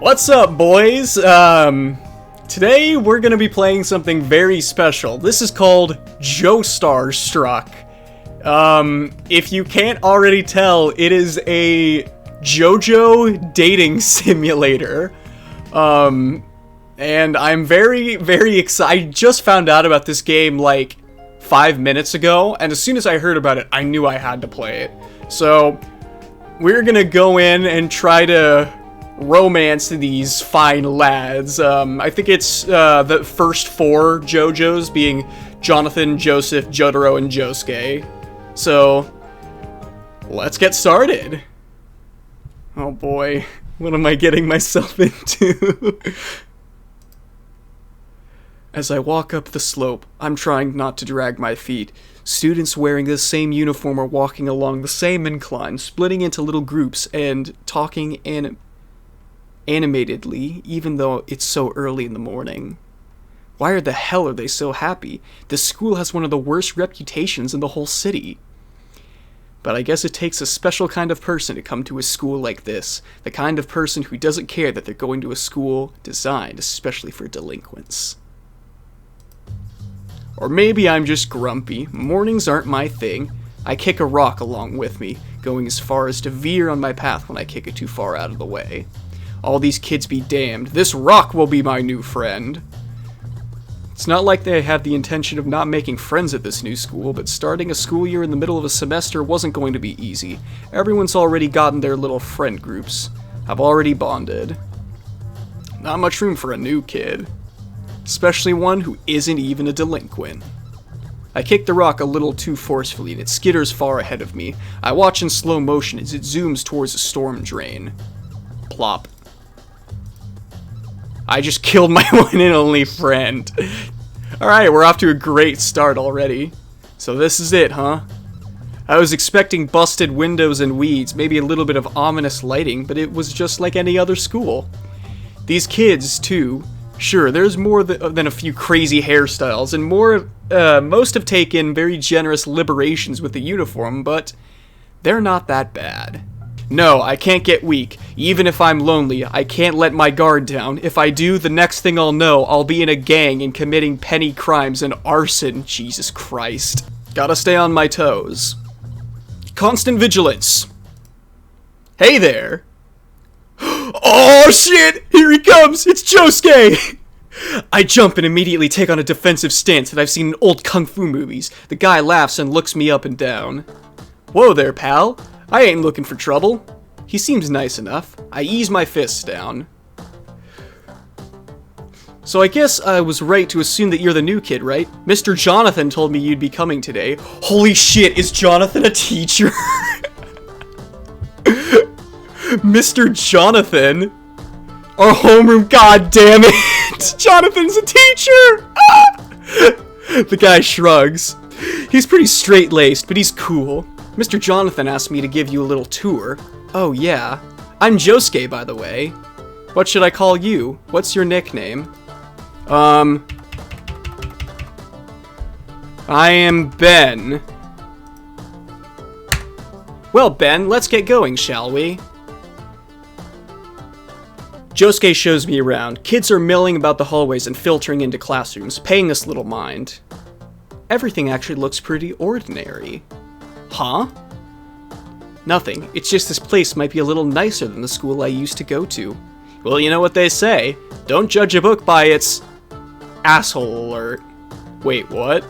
What's up, boys? Today we're gonna be playing something very special. This is called Joestar Struck. If you can't already tell, it is a JOJO dating simulator. And I'm very, very excited. I just found out about this game like 5 minutes ago, and as soon as I heard about it, I knew I had to play it. So, we're gonna go in and try to romance these fine lads. I think it's the first 4 JoJos being Jonathan, Joseph, Jotaro, and Josuke. So, let's get started. Oh boy, what am I getting myself into? As I walk up the slope, I'm trying not to drag my feet. Students wearing the same uniform are walking along the same incline, splitting into little groups and talking animatedly, even though it's so early in the morning. Why the hell are they so happy? This school has one of the worst reputations in the whole city. But I guess it takes a special kind of person to come to a school like this. The kind of person who doesn't care that they're going to a school designed especially for delinquents. Or maybe I'm just grumpy. Mornings aren't my thing. I kick a rock along with me, going as far as to veer on my path when I kick it too far out of the way. All these kids be damned. This rock will be my new friend. It's not like they have the intention of not making friends at this new school, but starting a school year in the middle of a semester wasn't going to be easy. Everyone's already gotten their little friend groups. I've already bonded. Not much room for a new kid. Especially one who isn't even a delinquent. I kick the rock a little too forcefully and it skitters far ahead of me. I watch in slow motion as it zooms towards a storm drain. Plop. I just killed my one and only friend. Alright, we're off to a great start already. So this is it, huh? I was expecting busted windows and weeds, maybe a little bit of ominous lighting, but it was just like any other school. These kids, too. Sure, there's more than a few crazy hairstyles, and most have taken very generous liberations with the uniform, but they're not that bad. No, I can't get weak. Even if I'm lonely, I can't let my guard down. If I do, the next thing I'll know, I'll be in a gang and committing petty crimes and arson. Jesus Christ. Gotta stay on my toes. Constant vigilance. Hey there. Oh shit! Here he comes! It's Josuke! I jump and immediately take on a defensive stance that I've seen in old kung fu movies. The guy laughs and looks me up and down. Whoa there, pal. I ain't looking for trouble. He seems nice enough. I ease my fists down. So I guess I was right to assume that you're the new kid, right? Mr. Jonathan told me you'd be coming today. Holy shit, is Jonathan a teacher? Mr. Jonathan? Our homeroom, god damn it! Jonathan's a teacher! Ah! The guy shrugs. He's pretty straight-laced, but he's cool. Mr. Jonathan asked me to give you a little tour. Oh yeah. I'm Josuke, by the way. What should I call you? What's your nickname? I am Ben. Well, Ben, let's get going, shall we? Josuke shows me around. Kids are milling about the hallways and filtering into classrooms, paying us little mind. Everything actually looks pretty ordinary. Huh? Nothing. It's just this place might be a little nicer than the school I used to go to. Well, you know what they say. Don't judge a book by its asshole alert. Wait, what?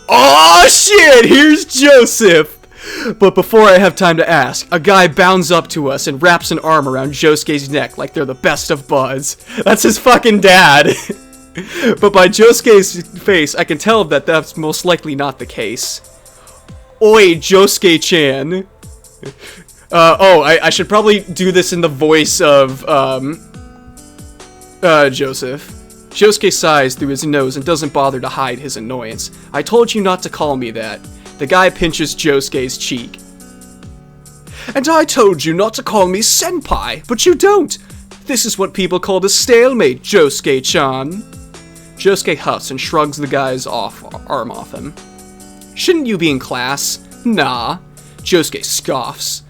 Oh shit! Here's Joseph! But before I have time to ask, a guy bounds up to us and wraps an arm around Josuke's neck like they're the best of buds. That's his fucking dad! But by Josuke's face, I can tell that that's most likely not the case. Oi, Josuke-chan. I should probably do this in the voice of, Joseph. Josuke sighs through his nose and doesn't bother to hide his annoyance. I told you not to call me that. The guy pinches Josuke's cheek. And I told you not to call me senpai, but you don't. This is what people call a stalemate, Josuke-chan. Josuke huffs and shrugs the guy's arm off him. Shouldn't you be in class? Nah. Josuke scoffs.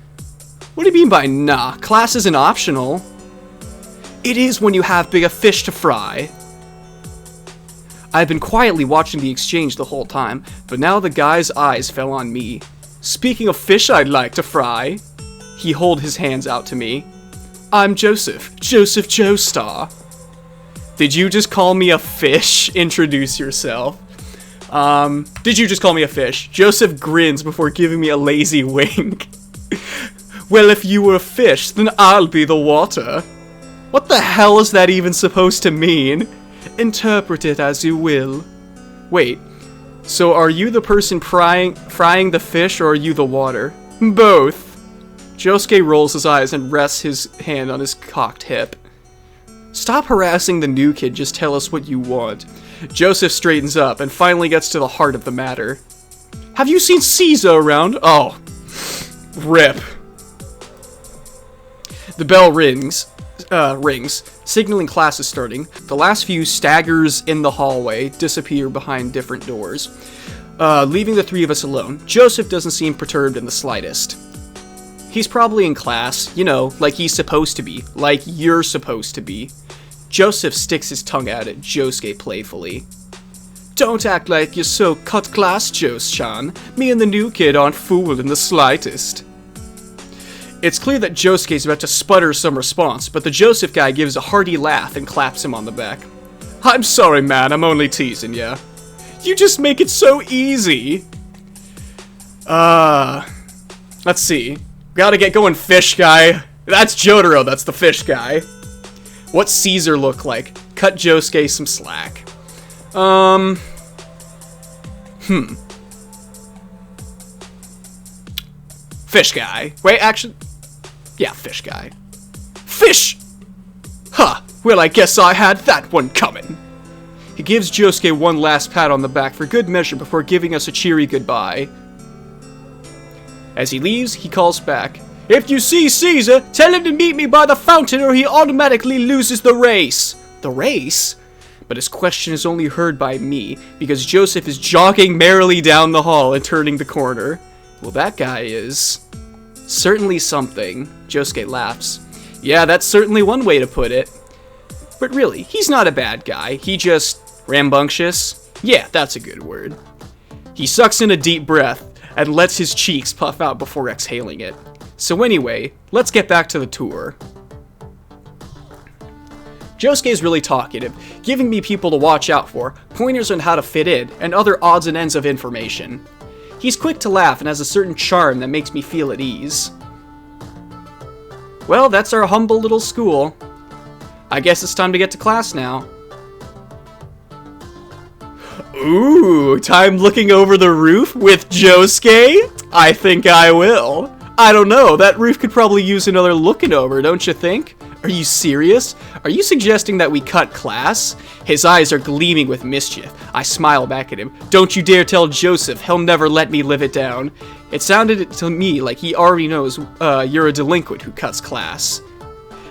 What do you mean by nah? Class isn't optional. It is when you have bigger fish to fry. I've been quietly watching the exchange the whole time, but now the guy's eyes fell on me. Speaking of fish I'd like to fry. He held his hands out to me. I'm Joseph Joestar. Did you just call me a fish? Introduce yourself. Did you just call me a fish? Joseph grins before giving me a lazy wink. Well, if you were a fish, then I'll be the water. What the hell is that even supposed to mean? Interpret it as you will. Wait, so are you the person frying the fish, or are you the water? Both. Josuke rolls his eyes and rests his hand on his cocked hip. Stop harassing the new kid, just tell us what you want. Joseph straightens up and finally gets to the heart of the matter. Have you seen Caesar around? Oh. Rip. The bell rings, signaling class is starting. The last few staggers in the hallway disappear behind different doors, leaving the three of us alone. Joseph doesn't seem perturbed in the slightest. He's probably in class, you know, like he's supposed to be, like you're supposed to be. Joseph sticks his tongue out at Josuke playfully. Don't act like you're so cut class, Jose-chan. Me and the new kid aren't fooled in the slightest. It's clear that Josuke's about to sputter some response, but the Joseph guy gives a hearty laugh and claps him on the back. I'm sorry, man, I'm only teasing ya. You just make it so easy. Let's see. Gotta get going, fish guy. That's Jotaro, that's the fish guy. What's Caesar look like? Cut Josuke some slack. Fish guy. Wait, actually... Yeah, fish guy. Fish! Huh, well I guess I had that one coming. He gives Josuke one last pat on the back for good measure before giving us a cheery goodbye. As he leaves, he calls back. If you see Caesar, tell him to meet me by the fountain or he automatically loses the race. The race? But his question is only heard by me, because Joseph is jogging merrily down the hall and turning the corner. Well, that guy is... certainly something. Josuke laughs. Yeah, that's certainly one way to put it. But really, he's not a bad guy. He just... rambunctious? Yeah, that's a good word. He sucks in a deep breath and lets his cheeks puff out before exhaling it. So anyway, let's get back to the tour. Josuke is really talkative, giving me people to watch out for, pointers on how to fit in, and other odds and ends of information. He's quick to laugh and has a certain charm that makes me feel at ease. Well, that's our humble little school. I guess it's time to get to class now. Ooh, time looking over the roof with Josuke? I think I will. I don't know, that roof could probably use another looking over, don't you think? Are you serious? Are you suggesting that we cut class? His eyes are gleaming with mischief. I smile back at him. Don't you dare tell Joseph, he'll never let me live it down. It sounded to me like he already knows you're a delinquent who cuts class.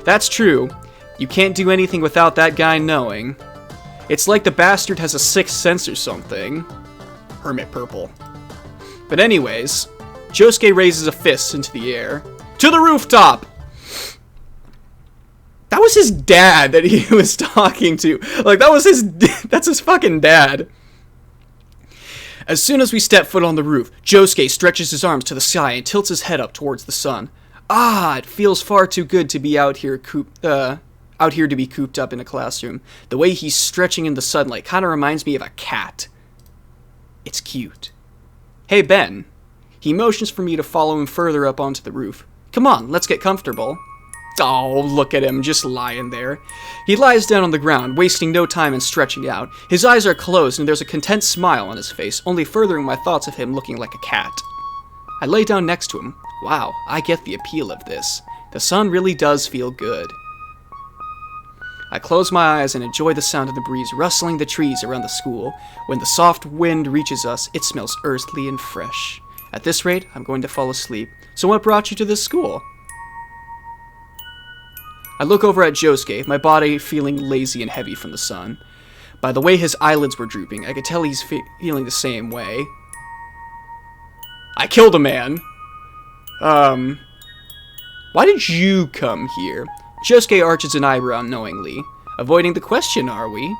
That's true. You can't do anything without that guy knowing. It's like the bastard has a sixth sense or something. Hermit purple. But anyways, Josuke raises a fist into the air. To the rooftop! That was his dad that he was talking to. Like, that's his fucking dad. As soon as we step foot on the roof, Josuke stretches his arms to the sky and tilts his head up towards the sun. Ah, it feels far too good to be out here cooped up in a classroom. The way he's stretching in the sunlight kind of reminds me of a cat. It's cute. Hey, Ben. He motions for me to follow him further up onto the roof. Come on, let's get comfortable. Oh, look at him, just lying there. He lies down on the ground, wasting no time in stretching out. His eyes are closed and there's a content smile on his face, only furthering my thoughts of him looking like a cat. I lay down next to him. Wow, I get the appeal of this. The sun really does feel good. I close my eyes and enjoy the sound of the breeze rustling the trees around the school. When the soft wind reaches us, it smells earthly and fresh. At this rate, I'm going to fall asleep. So what brought you to this school? I look over at Josuke, my body feeling lazy and heavy from the sun. By the way his eyelids were drooping, I could tell he's feeling the same way. I killed a man. Why did you come here? Josuke arches an eyebrow knowingly. Avoiding the question, are we?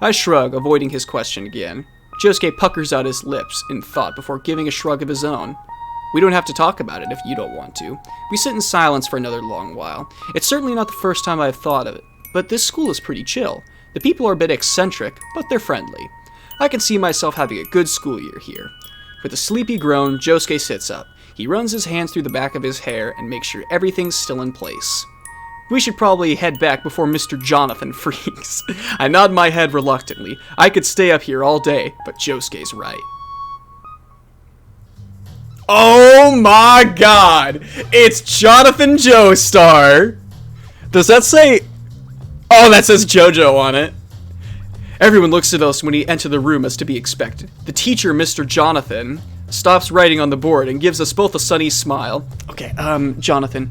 I shrug, avoiding his question again. Josuke puckers out his lips in thought before giving a shrug of his own. We don't have to talk about it if you don't want to. We sit in silence for another long while. It's certainly not the first time I've thought of it, but this school is pretty chill. The people are a bit eccentric, but they're friendly. I can see myself having a good school year here. With a sleepy groan, Josuke sits up. He runs his hands through the back of his hair and makes sure everything's still in place. We should probably head back before Mr. Jonathan freaks. I nod my head reluctantly. I could stay up here all day, but Josuke's right. Oh my god! It's Jonathan Joestar! Does that say... Oh, that says JOJO on it. Everyone looks at us when we enter the room as to be expected. The teacher, Mr. Jonathan, stops writing on the board and gives us both a sunny smile. Okay, Jonathan.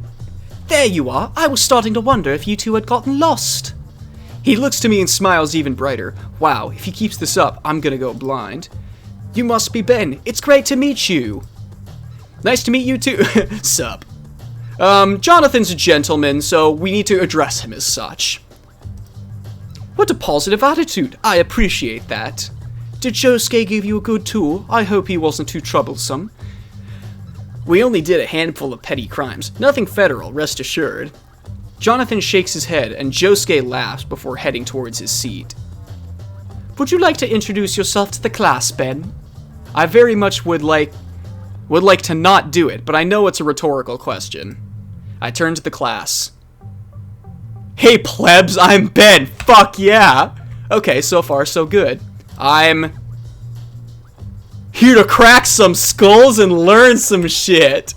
There you are. I was starting to wonder if you two had gotten lost. He looks to me and smiles even brighter. Wow, if he keeps this up, I'm gonna go blind. You must be Ben. It's great to meet you. Nice to meet you too. Sup. Jonathan's a gentleman, so we need to address him as such. What a positive attitude. I appreciate that. Did Josuke give you a good tour? I hope he wasn't too troublesome. We only did a handful of petty crimes. Nothing federal, rest assured. Jonathan shakes his head, and Josuke laughs before heading towards his seat. Would you like to introduce yourself to the class, Ben? I very much would like to not do it, but I know it's a rhetorical question. I turn to the class. Hey plebs, I'm Ben. Fuck yeah. Okay, so far so good. I'm here to crack some skulls and learn some shit.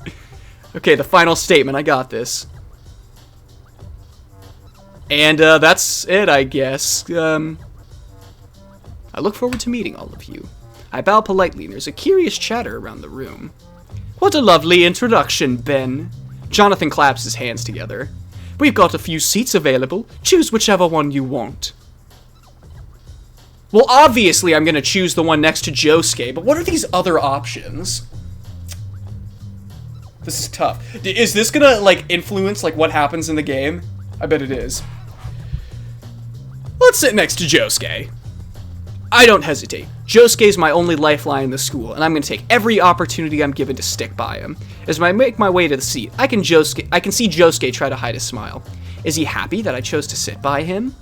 Okay, the final statement. I got this. And that's it, I guess. I look forward to meeting all of you. I bow politely, and there's a curious chatter around the room. What a lovely introduction, Ben. Jonathan claps his hands together. We've got a few seats available. Choose whichever one you want. Well, obviously I'm going to choose the one next to Josuke, but what are these other options? This is tough. Is this going to, like, influence, like, what happens in the game? I bet it is. Let's sit next to Josuke. I don't hesitate. Josuke's my only lifeline in the school, and I'm going to take every opportunity I'm given to stick by him. As I make my way to the seat, I can see Josuke try to hide a smile. Is he happy that I chose to sit by him?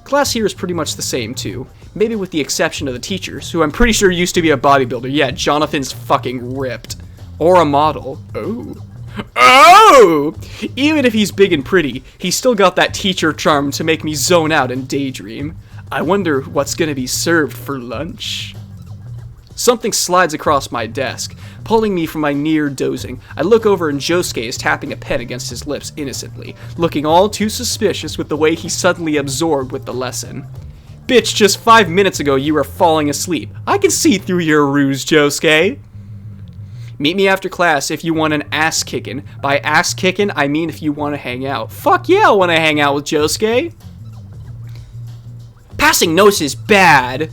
Class here is pretty much the same, too. Maybe with the exception of the teachers, who I'm pretty sure used to be a bodybuilder. Yeah, Jonathan's fucking ripped. Or a model. Oh. Oh! Even if he's big and pretty, he's still got that teacher charm to make me zone out and daydream. I wonder what's gonna be served for lunch. Something slides across my desk, pulling me from my near dozing. I look over and Josuke is tapping a pen against his lips innocently, looking all too suspicious with the way he's suddenly absorbed with the lesson. Bitch, just 5 minutes ago you were falling asleep. I can see through your ruse, Josuke. Meet me after class if you want an ass kickin'. By ass kickin', I mean if you want to hang out. Fuck yeah, I want to hang out with Josuke. Passing notes is bad.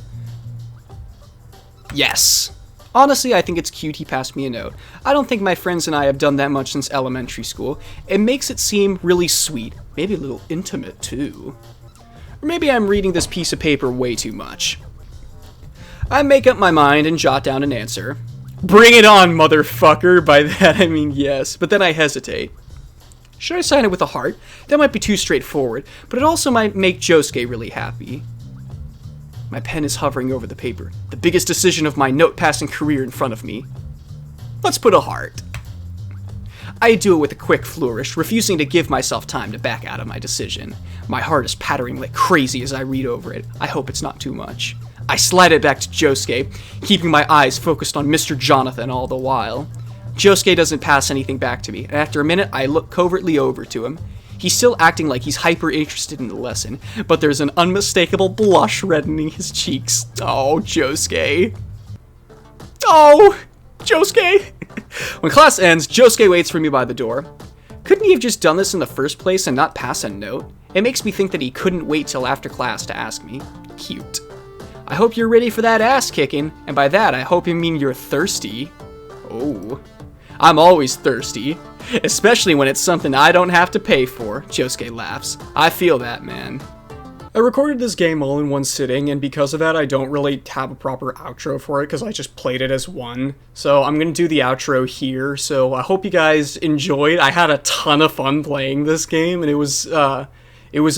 Yes. Honestly, I think it's cute he passed me a note. I don't think my friends and I have done that much since elementary school. It makes it seem really sweet. Maybe a little intimate, too. Or maybe I'm reading this piece of paper way too much. I make up my mind and jot down an answer. Bring it on, motherfucker! By that I mean yes, but then I hesitate. Should I sign it with a heart? That might be too straightforward, but it also might make Josuke really happy. My pen is hovering over the paper, the biggest decision of my note-passing career in front of me. Let's put a heart. I do it with a quick flourish, refusing to give myself time to back out of my decision. My heart is pattering like crazy as I read over it. I hope it's not too much. I slide it back to Josuke, keeping my eyes focused on Mr. Jonathan all the while. Josuke doesn't pass anything back to me, and after a minute, I look covertly over to him. He's still acting like he's hyper interested in the lesson, but there's an unmistakable blush reddening his cheeks. Oh, Josuke. Oh, Josuke. When class ends, Josuke waits for me by the door. Couldn't he have just done this in the first place and not pass a note? It makes me think that he couldn't wait till after class to ask me. Cute. I hope you're ready for that ass kicking, and by that I hope you mean you're thirsty. Oh. I'm always thirsty, especially when it's something I don't have to pay for. Josuke laughs. I feel that, man. I recorded this game all in one sitting, and because of that, I don't really have a proper outro for it, because I just played it as one. So I'm going to do the outro here, so I hope you guys enjoyed. I had a ton of fun playing this game, and it was a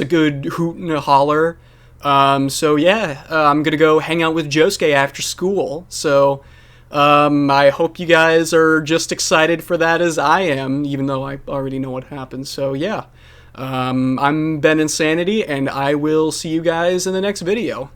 good hoot and a holler. So yeah, I'm going to go hang out with Josuke after school, so I hope you guys are just excited for that as I am, even though I already know what happens, so yeah. I'm Ben Insanity, and I will see you guys in the next video.